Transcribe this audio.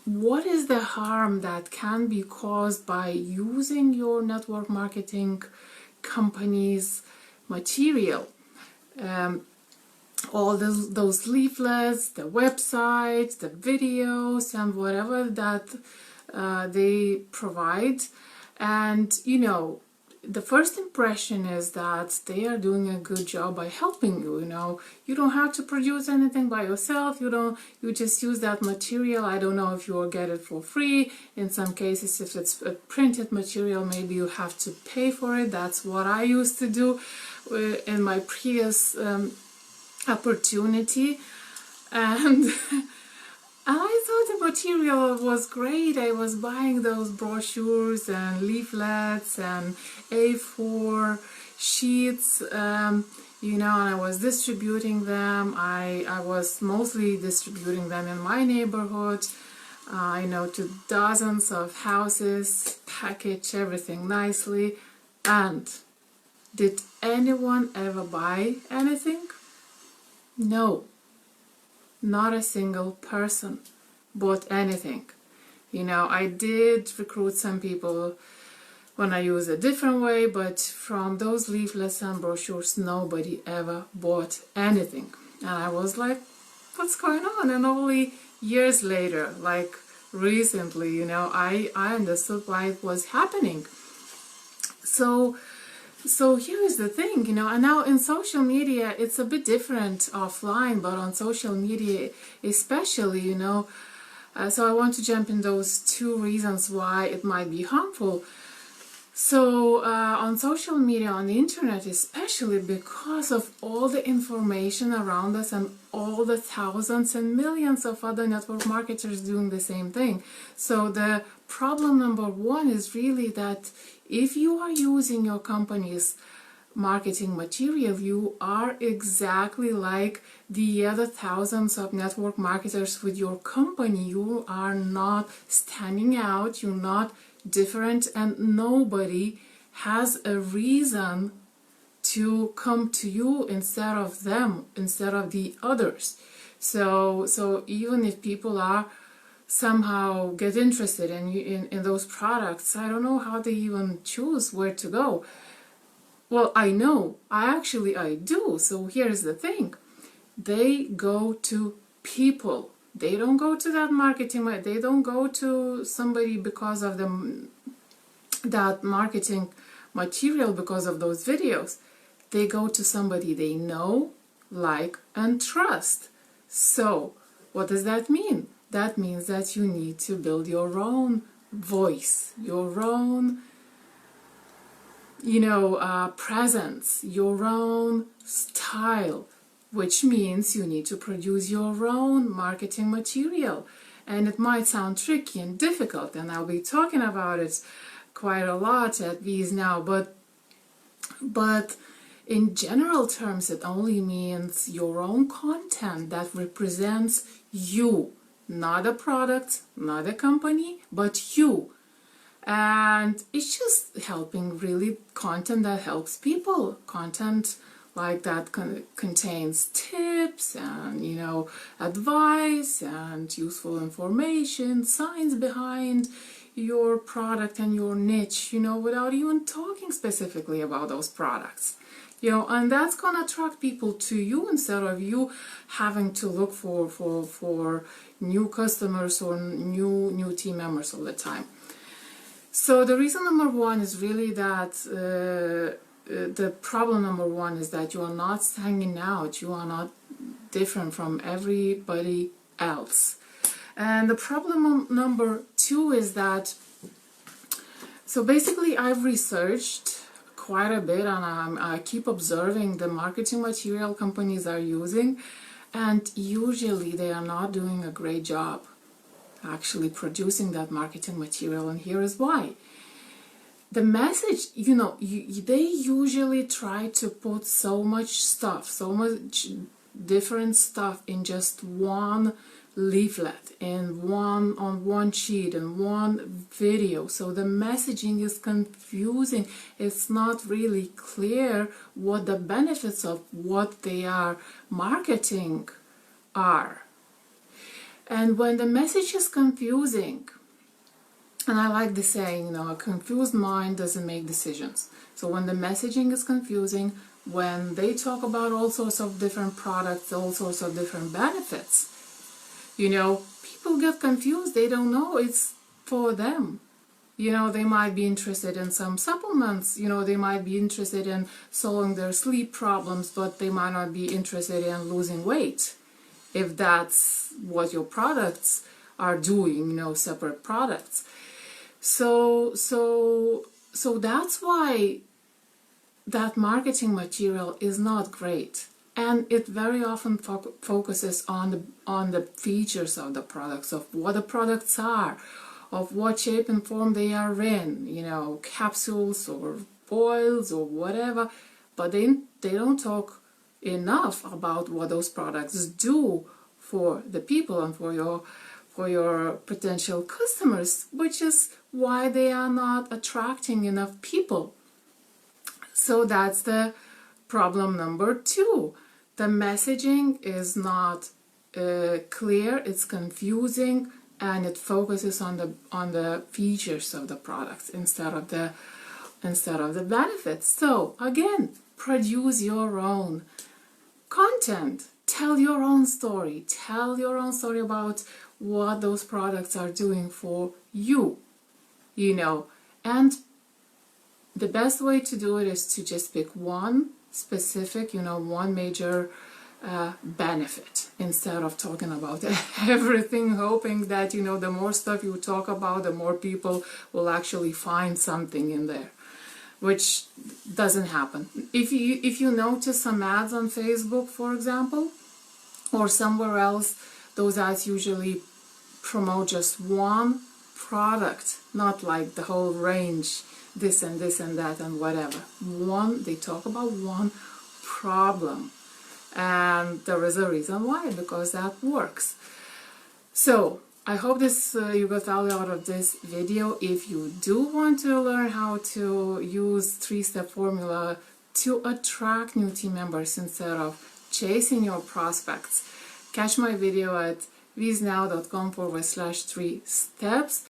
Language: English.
what is the harm that can be caused by using your network marketing company's material? All those leaflets, the websites, the videos, and whatever that they provide. And the first impression is that they are doing a good job by helping you. You don't have to produce anything by yourself. You just use that material. I don't know if you will get it for free. In some cases, if it's a printed material, maybe you have to pay for it. That's what I used to do in my previous opportunity. And I thought the material was great. I was buying those brochures and leaflets and A4 sheets, and I was distributing them. I was mostly distributing them in my neighborhood, to dozens of houses, package everything nicely. And did anyone ever buy anything? No. Not a single person bought anything. I did recruit some people when I used a different way, but from those leaflets and brochures, nobody ever bought anything. And I was like, what's going on? And only years later, like recently, I understood why it was happening. So here is the thing, and now in social media, it's a bit different offline, but on social media especially, so I want to jump in those two reasons why it might be harmful. So on social media, on the internet, especially because of all the information around us and all the thousands and millions of other network marketers doing the same thing. So the problem number one is really that if you are using your company's marketing material, you are exactly like the other thousands of network marketers with your company. You are not standing out, you're not different, and nobody has a reason to come to you instead of them, instead of the others. So even if people are somehow get interested in those products, I don't know how they even choose where to go. Well, I know, I do. So here's the thing. They go to people. They don't go to that marketing, they don't go to somebody because of that marketing material, because of those videos. They go to somebody they know, like, and trust. So what does that mean? That means that you need to build your own voice, your own presence, your own style, which means you need to produce your own marketing material. And it might sound tricky and difficult, and I'll be talking about it quite a lot at VIE now, but in general terms, it only means your own content that represents you, not a product, not a company, but you. And it's just helping, really, content that helps people, content like that contains tips and advice and useful information, science behind your product and your niche, without even talking specifically about those products. And that's gonna attract people to you instead of you having to look for new customers or new team members all the time. So the reason number one is really that the problem number one is that you are not standing out, you are not different from everybody else. And the problem number two is that, so basically I've researched quite a bit, and I keep observing the marketing material companies are using, and usually they are not doing a great job actually producing that marketing material, and here is why. The message, they usually try to put so much stuff, so much different stuff in just one leaflet, on one sheet, in one video. So the messaging is confusing. It's not really clear what the benefits of what they are marketing are. And when the message is confusing, and I like the saying, a confused mind doesn't make decisions. So when the messaging is confusing, when they talk about all sorts of different products, all sorts of different benefits, people get confused. They don't know it's for them. They might be interested in some supplements, they might be interested in solving their sleep problems, but they might not be interested in losing weight, if that's what your products are doing, separate products. So that's why that marketing material is not great, and it very often focuses on the features of the products, of what the products are, of what shape and form they are in, capsules or oils or whatever, but they don't talk enough about what those products do for the people and for your potential customers, which is why they are not attracting enough people. So that's the problem number 2. The messaging is not clear, it's confusing, and it focuses on the features of the products instead of the benefits. So again, produce your own content. Tell your own story. Tell your own story about what those products are doing for you, and the best way to do it is to just pick one specific, one major benefit, instead of talking about everything, hoping that, the more stuff you talk about, the more people will actually find something in there, which doesn't happen. If you notice some ads on Facebook, for example, or somewhere else, those ads usually promote just one product, not like the whole range, this and this and that and whatever. They talk about one problem, and there is a reason why, because that works. So I hope you got value out of this video. If you do want to learn how to use 3-step formula to attract new team members instead of chasing your prospects, catch my video at visnow.com/3 steps.